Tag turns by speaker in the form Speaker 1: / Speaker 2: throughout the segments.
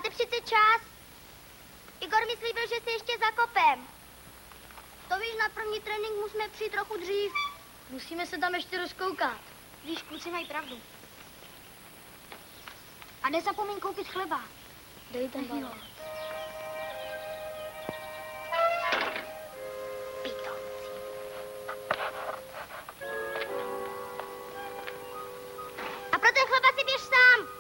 Speaker 1: Máte přece čas. Igor mi slíbil, že se ještě zakopem. To víš, na první trénink musíme přijít trochu dřív.
Speaker 2: Musíme se tam ještě rozkoukat.
Speaker 1: Víš, kluci mají pravdu. A nezapomeň koupit chleba.
Speaker 2: Dej ten balón.
Speaker 1: Pitomci. A pro ten chleba si běž sám.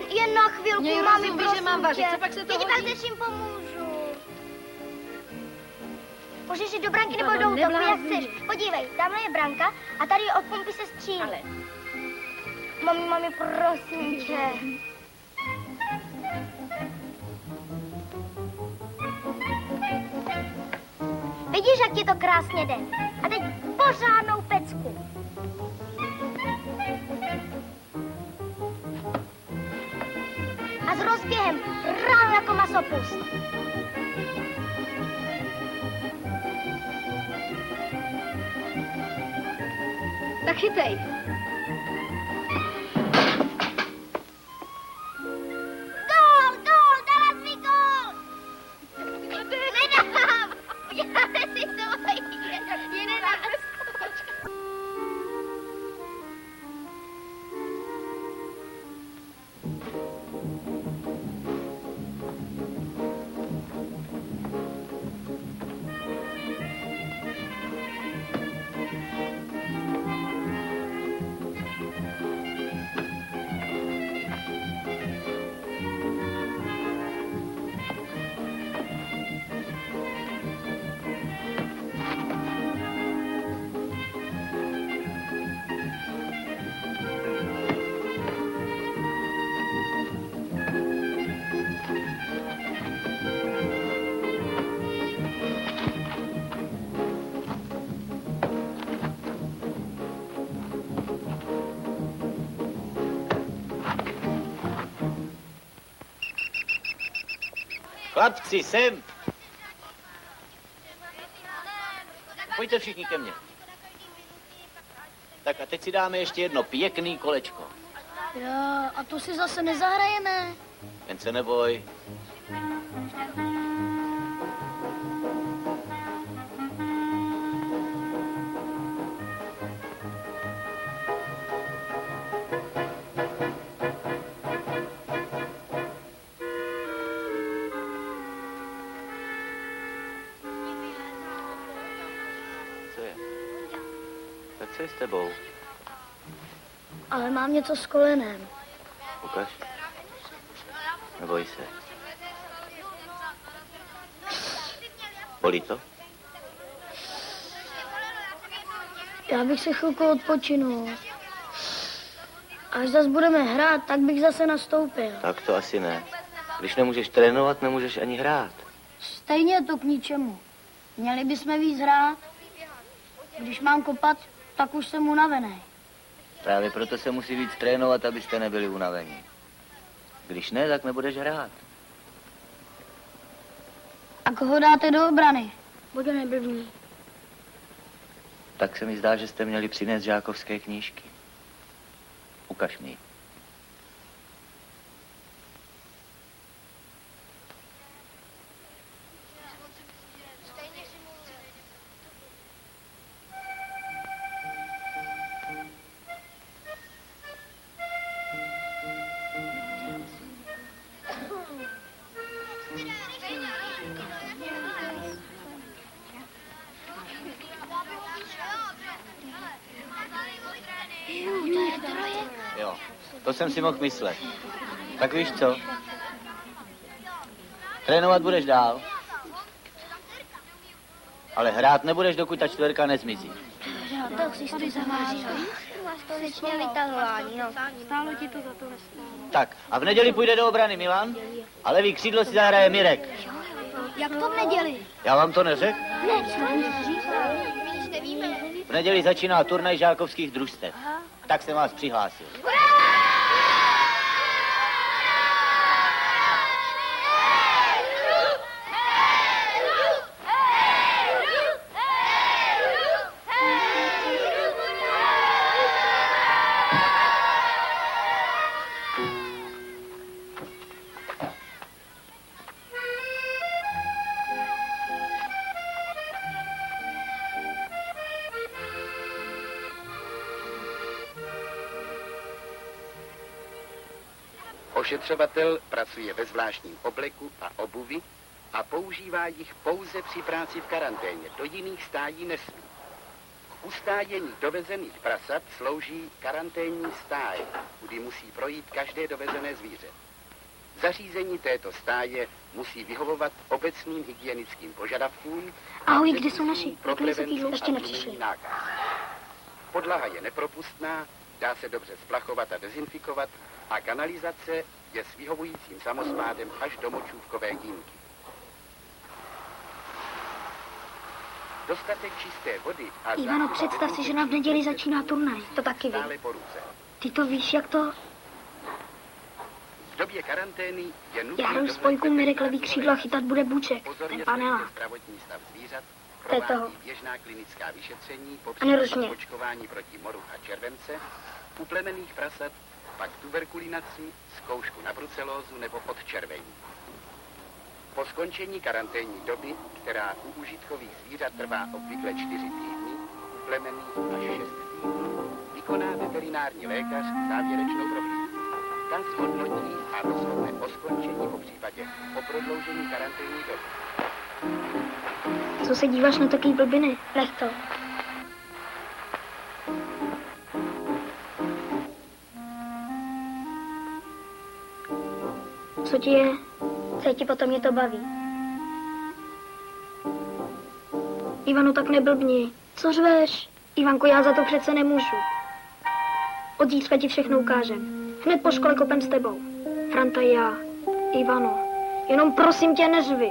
Speaker 1: Jen na chvilku,
Speaker 2: Mě
Speaker 1: mami,
Speaker 2: rozumí, že mám vařit, co pak se to
Speaker 1: hodí?
Speaker 2: hodí?
Speaker 1: Teď pak se čím pomůžu. Můžeš jít do branky nebo do útoku, jak chceš. Podívej, tamhle je branka a tady od pumpy se střílí.
Speaker 2: Ale...
Speaker 1: Mami, prosím tě. Vidíš, jak ti to krásně jde. A teď pořádnou pecku. A s rozběhem ráno jako masopust.
Speaker 2: Tak chytej.
Speaker 1: Gól, dala jsi mi gól. Nedám. Uděláme si to. Jeden na
Speaker 3: Chlapci, sem! Pojďte všichni ke mně. Tak a teď si dáme ještě jedno pěkný kolečko.
Speaker 2: Jo, a to si zase nezahrajeme.
Speaker 3: Jen se neboj. Co je s tebou?
Speaker 2: Ale mám něco s kolenem.
Speaker 3: Ukaž. Neboj se. Bolí to?
Speaker 2: Já bych se chvilku odpočinul. Až zase budeme hrát, tak bych zase nastoupil.
Speaker 3: Tak to asi ne. Když nemůžeš trénovat, nemůžeš ani hrát.
Speaker 2: Stejně je to k ničemu. Měli bychom víc hrát. Když mám kopat, tak už jsem unavený.
Speaker 3: Právě proto se musí víc trénovat, abyste nebyli unavení. Když ne, tak nebudeš hrát.
Speaker 2: A koho dáte do obrany? Bude neblbý.
Speaker 3: Tak se mi zdá, že jste měli přinést žákovské knížky. Ukaž mi. Jo, to jsem si mohl myslet. Tak víš co? Trénovat budeš dál. Ale hrát nebudeš, dokud ta čtverka nezmizí.
Speaker 2: Tak si stojí zaváží.
Speaker 1: Konečně vytahování, no.
Speaker 2: Stálo ti to za to nestálo.
Speaker 3: Tak, a v neděli půjde do obrany Milan a levý křídlo si zahraje Mirek.
Speaker 2: Jak to v neděli?
Speaker 3: Já vám to neřekl? V neděli začíná turnaj žákovských družstev. Tak jsem vás přihlásil.
Speaker 4: Ošetřovatel pracuje ve zvláštním obleku a obuvi a používá jich pouze při práci v karanténě. Do jiných stájí nesmí. K ustájení dovezených prasat slouží karanténní stáje, kudy musí projít každé dovezené zvíře. Zařízení této stáje musí vyhovovat obecným hygienickým požadavkům.
Speaker 2: Ahoj, kde jsou naši?
Speaker 4: Pro
Speaker 2: Jaký jsou
Speaker 4: prevenci
Speaker 2: týdlo? Ještě
Speaker 4: a
Speaker 2: nepřišli.
Speaker 4: tlumení nákaz. Podlaha je nepropustná, dá se dobře splachovat a dezinfikovat a kanalizace je s vyhovujícím samospádem až do močůvkové dýmky. Dostatek čisté vody a
Speaker 2: Ivano,
Speaker 4: zásoba
Speaker 2: představ si, že nám v neděli začíná turnaj. To taky vím.
Speaker 4: stále po ruce.
Speaker 2: Ty to víš, jak to?
Speaker 4: V době karantény je nutné
Speaker 2: Já hraju
Speaker 4: dohled
Speaker 2: spojku Mirek levý
Speaker 4: veterinárního
Speaker 2: křídlo a
Speaker 4: lékaře.
Speaker 2: chytat bude Buček,
Speaker 4: Pozorně
Speaker 2: ten panela.
Speaker 4: sleduje zdravotní stav zvířat,
Speaker 2: To je toho.
Speaker 4: provádí běžná klinická vyšetření,
Speaker 2: A nerušně.
Speaker 4: popřípadě očkování proti moru a července, u plemenných prasat pak tuberkulinaci, zkoušku na brucelózu nebo podčervení. Po skončení karanténní doby, která u užitkových zvířat trvá obvykle 4 týdny, u plemenných až 6 týdnů, vykoná veterinární lékař závěrečnou prohlídku. Ta zhodnotí a rozhodne o skončení, popřípadě o prodloužení karanténní doby.
Speaker 2: Co se díváš na takový blbiny? Nech to. Co ti je? Co ti potom mě to baví? Ivano, tak neblbni. Co řveš? Ivanko, já za to přece nemůžu. Od zítřka ti všechno ukážem. Hned po škole kopem s tebou. Franta i já. Ivano, jenom prosím tě, neřvi.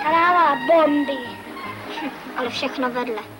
Speaker 2: Kráva, bomby. Ale všechno vedle.